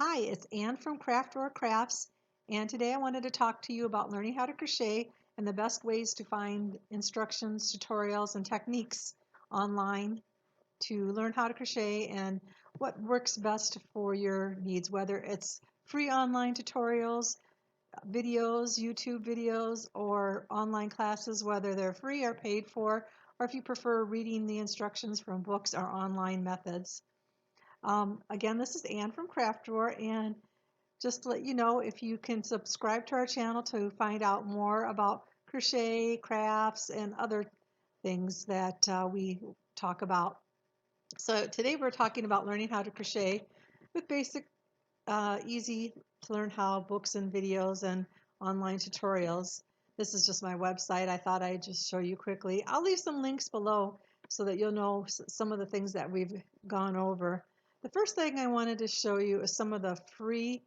Hi, it's Anne from Crafts, and today I wanted to talk to you about learning how to crochet and the best ways to find instructions, tutorials, and techniques online to learn how to crochet and what works best for your needs, whether it's free online tutorials, videos, YouTube videos, or online classes, whether they're free or paid for, or if you prefer reading the instructions from books or online methods. Again, this is Anne from Craft Drawer, and just to let you know, if you can subscribe to our channel to find out more about crochet, crafts, and other things that we talk about. So today we're talking about learning how to crochet with basic, easy to learn how books and videos and online tutorials. This is just my website. I thought I'd just show you quickly. I'll leave some links below so that you'll know some of the things that we've gone over. The first thing I wanted to show you is some of the free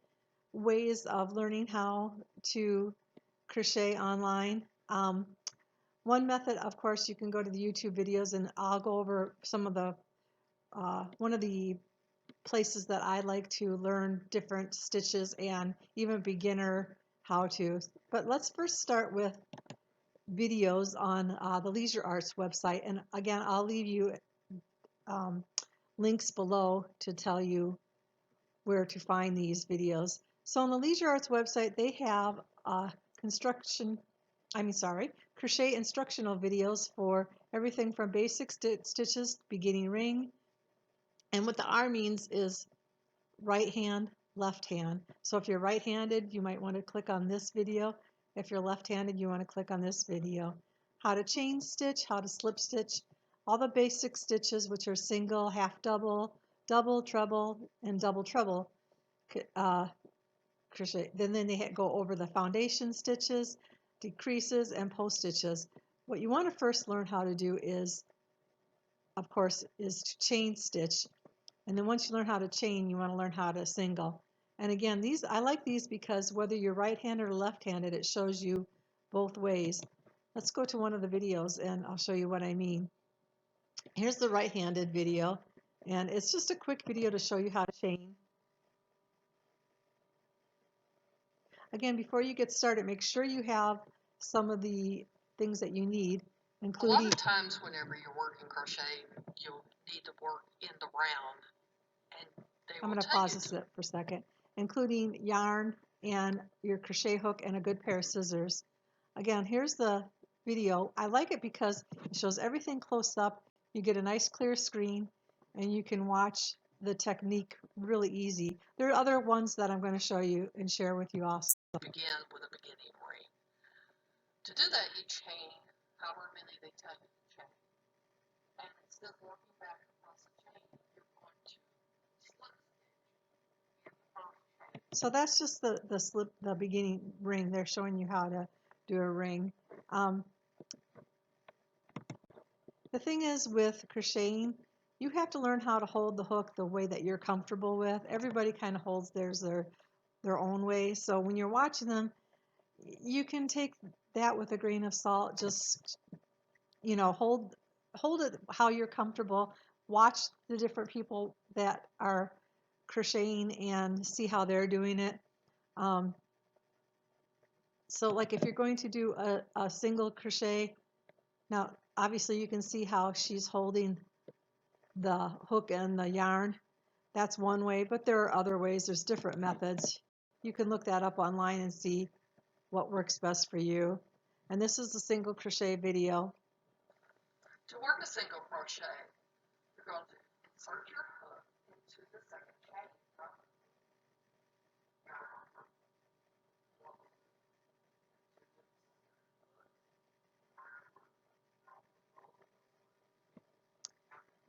ways of learning how to crochet online. One method, of course, you can go to the YouTube videos, and I'll go over some of the one of the places that I like to learn different stitches and even beginner how-tos. But let's first start with videos on the Leisure Arts website, and again, I'll leave you links below to tell you where to find these videos. So on the Leisure Arts website, they have crochet instructional videos for everything from basic stitches, beginning ring, and what the R means is right hand, left hand. So if you're right-handed, you might want to click on this video. If you're left-handed, you want to click on this video. How to chain stitch, how to slip stitch, all the basic stitches, which are single, half double, double, treble, and double treble crochet. Then they go over the foundation stitches, decreases, and post stitches. What you want to first learn how to do is, of course, is to chain stitch. And then once you learn how to chain, you want to learn how to single. And again, I like these because whether you're right-handed or left-handed, it shows you both ways. Let's go to one of the videos and I'll show you what I mean. Here's the right-handed video, and it's just a quick video to show you how to chain. Again, before you get started, make sure you have some of the things that you need, including... A lot of times whenever you're working crochet, you'll need to work in the round, and I'm going to pause this for a second, including yarn and your crochet hook and a good pair of scissors. Again, here's the video. I like it because it shows everything close up. You get a nice clear screen, and you can watch the technique really easy. There are other ones that I'm going to show you and share with you also. Begin with a beginning ring. To do that, you chain however many they tell you to chain. And instead of working back across the chain, you're going to slip stitch. So that's just the beginning ring. They're showing you how to do a ring. The thing is with crocheting, you have to learn how to hold the hook the way that you're comfortable with. Everybody kind of holds theirs their own way. So when you're watching them, you can take that with a grain of salt. Just, you know, hold it how you're comfortable. Watch the different people that are crocheting and see how they're doing it. So like if you're going to do a single crochet, now obviously you can see how she's holding the hook and the yarn. That's one way, but there are other ways. There's different methods. You can look that up online and see what works best for you. And this is the single crochet video. To work a single crochet, you're going to insert your hook into the second chain.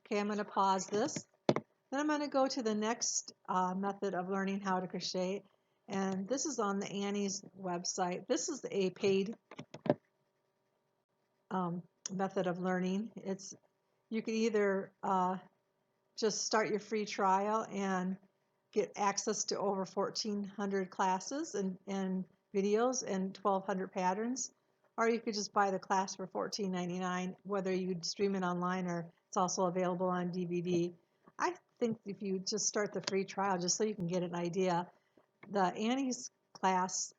Okay, I'm going to pause this. Then I'm going to go to the next method of learning how to crochet, and this is on the Annie's website. This is a paid method of learning. You can either just start your free trial and get access to over 1,400 classes and videos and 1,200 patterns, or you could just buy the class for $14.99, whether you stream it online or it's also available on DVD. I think if you just start the free trial, just so you can get an idea, the Annie's class,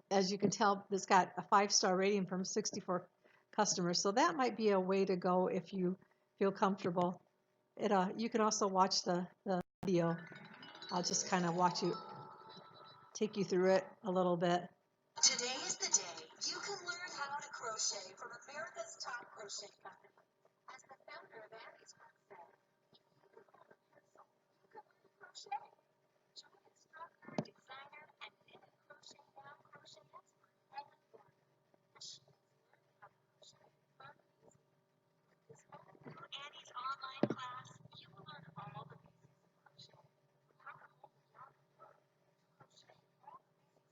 as you can tell, it's got a 5-star rating from 64 customers. So that might be a way to go if you feel comfortable. You can also watch the video. I'll just kind of take you through it a little bit. Today is the day you can learn how to crochet from America's top crochet company. As the founder of Annie's Group said, if you can hold a pencil, you can learn to crochet. Join instructor, designer, and knitted crochet now crochet expert Helen Warner as she makes learning how to crochet fun and easy. With this home through Annie's online class, you will learn all the basics of crochet, from how to hold the yarn and hook, to crochet all the basic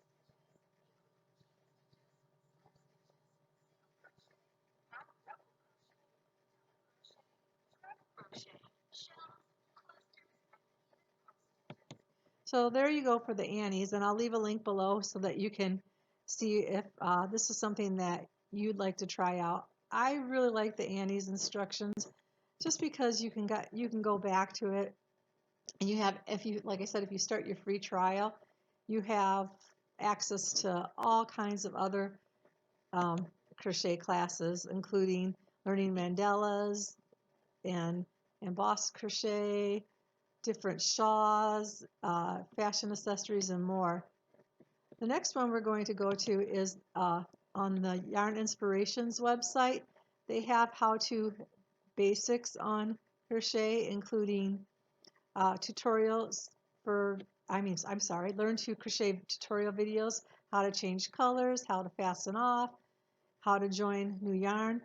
So there you go for the Annies, and I'll leave a link below so that you can see if this is something that you'd like to try out. I really like the Annies instructions just because you can go back to it, and you have, like I said, if you start your free trial, you have access to all kinds of other crochet classes, including learning mandalas and embossed crochet, different shawls, fashion accessories, and more. The next one we're going to go to is on the Yarn Inspirations website. They have how-to basics on crochet, including tutorials learn to crochet tutorial videos, how to change colors, how to fasten off, how to join new yarn.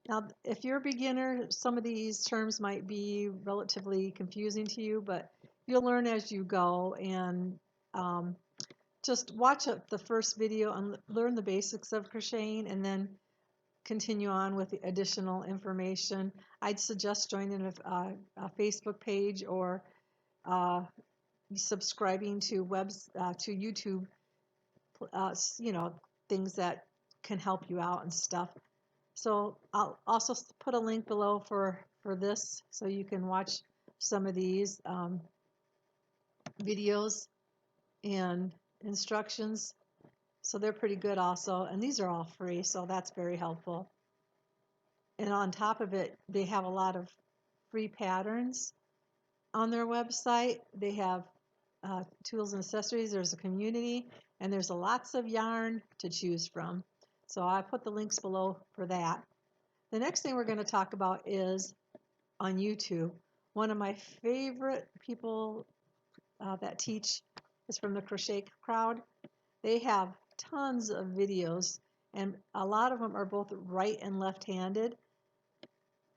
Now, if you're a beginner, some of these terms might be relatively confusing to you, but you'll learn as you go, and just watch the first video and learn the basics of crocheting, and then continue on with the additional information. I'd suggest joining a Facebook page or subscribing to YouTube, things that can help you out and stuff. So I'll also put a link below for this, so you can watch some of these videos and instructions. So they're pretty good also, and these are all free, so that's very helpful. And on top of it, they have a lot of free patterns on their website. They have tools and accessories, there's a community, and there's lots of yarn to choose from. So I put the links below for that. The next thing we're going to talk about is on YouTube. One of my favorite people that teach is from the Crochet Crowd. They have tons of videos, and a lot of them are both right and left-handed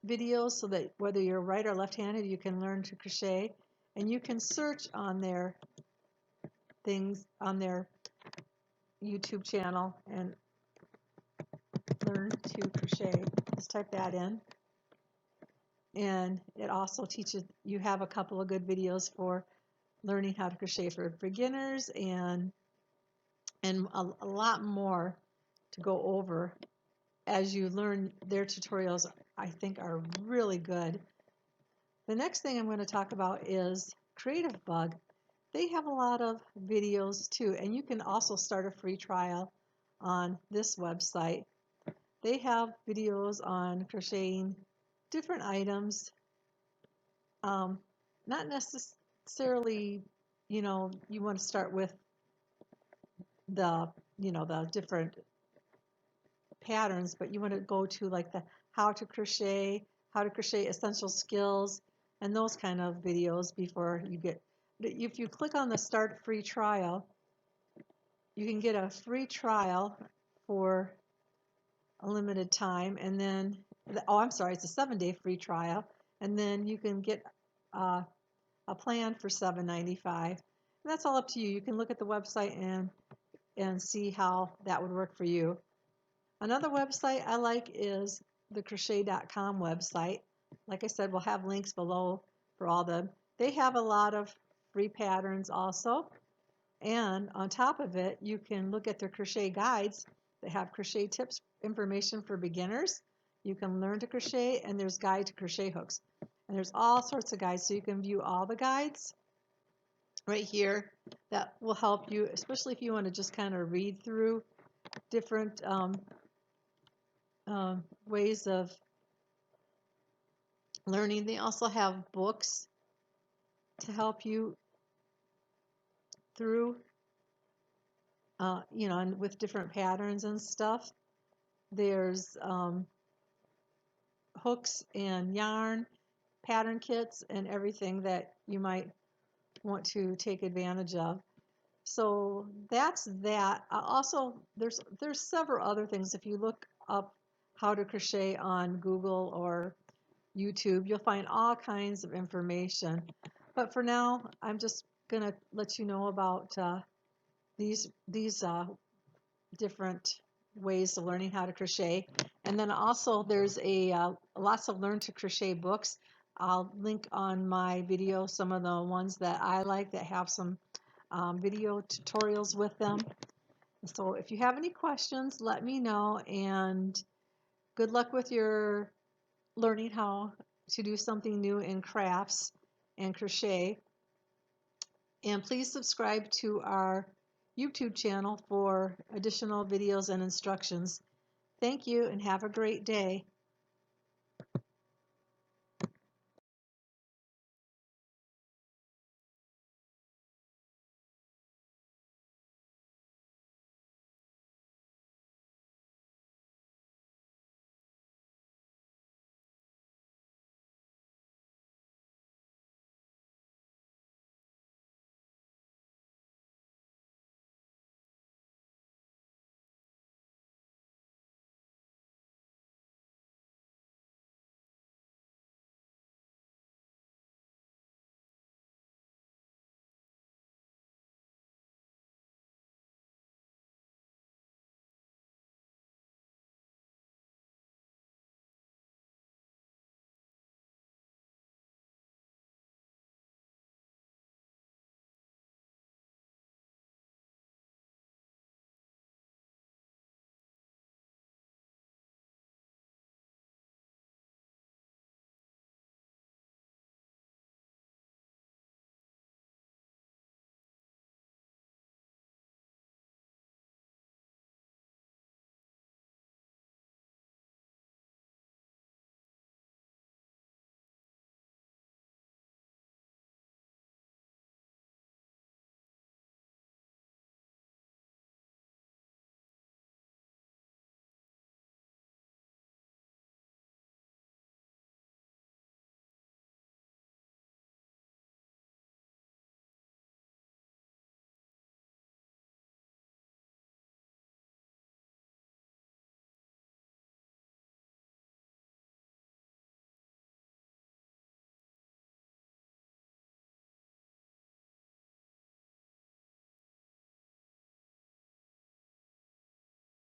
videos, so that whether you're right or left-handed, you can learn to crochet. And you can search on their things on their YouTube channel and learn to crochet. Just type that in. And it also teaches, you have a couple of good videos for learning how to crochet for beginners, and a lot more to go over as you learn. Their tutorials, I think, are really good. The next thing I'm going to talk about is Creative Bug. They have a lot of videos too, and you can also start a free trial on this website. They have videos on crocheting different items, not necessarily, you want to start with the different patterns, but you want to go to like the how to crochet essential skills, and those kind of videos before you get. If you click on the start free trial, you can get a free trial for a limited time, and then it's a 7-day free trial, and then you can get a plan for $7.95. That's all up to you. You can look at the website and see how that would work for you. Another website I like is the Crochet.com website. Like I said, we'll have links below for all them. They have a lot of free patterns also, and on top of it, you can look at their crochet guides. They have crochet tips, information for beginners. You can learn to crochet, and there's guide to crochet hooks. And there's all sorts of guides, so you can view all the guides right here that will help you, especially if you want to just kind of read through different ways of learning. They also have books to help you through, and with different patterns and stuff. There's hooks and yarn, pattern kits, and everything that you might want to take advantage of. So that's that. Also, there's several other things. If you look up how to crochet on Google or YouTube, you'll find all kinds of information. But for now, I'm just gonna let you know about these different ways of learning how to crochet. And then also there's lots of learn to crochet books. I'll link on my video some of the ones that I like that have some video tutorials with them. So if you have any questions, let me know, and good luck with your learning how to do something new in crafts and crochet. And please subscribe to our YouTube channel for additional videos and instructions. Thank you and have a great day.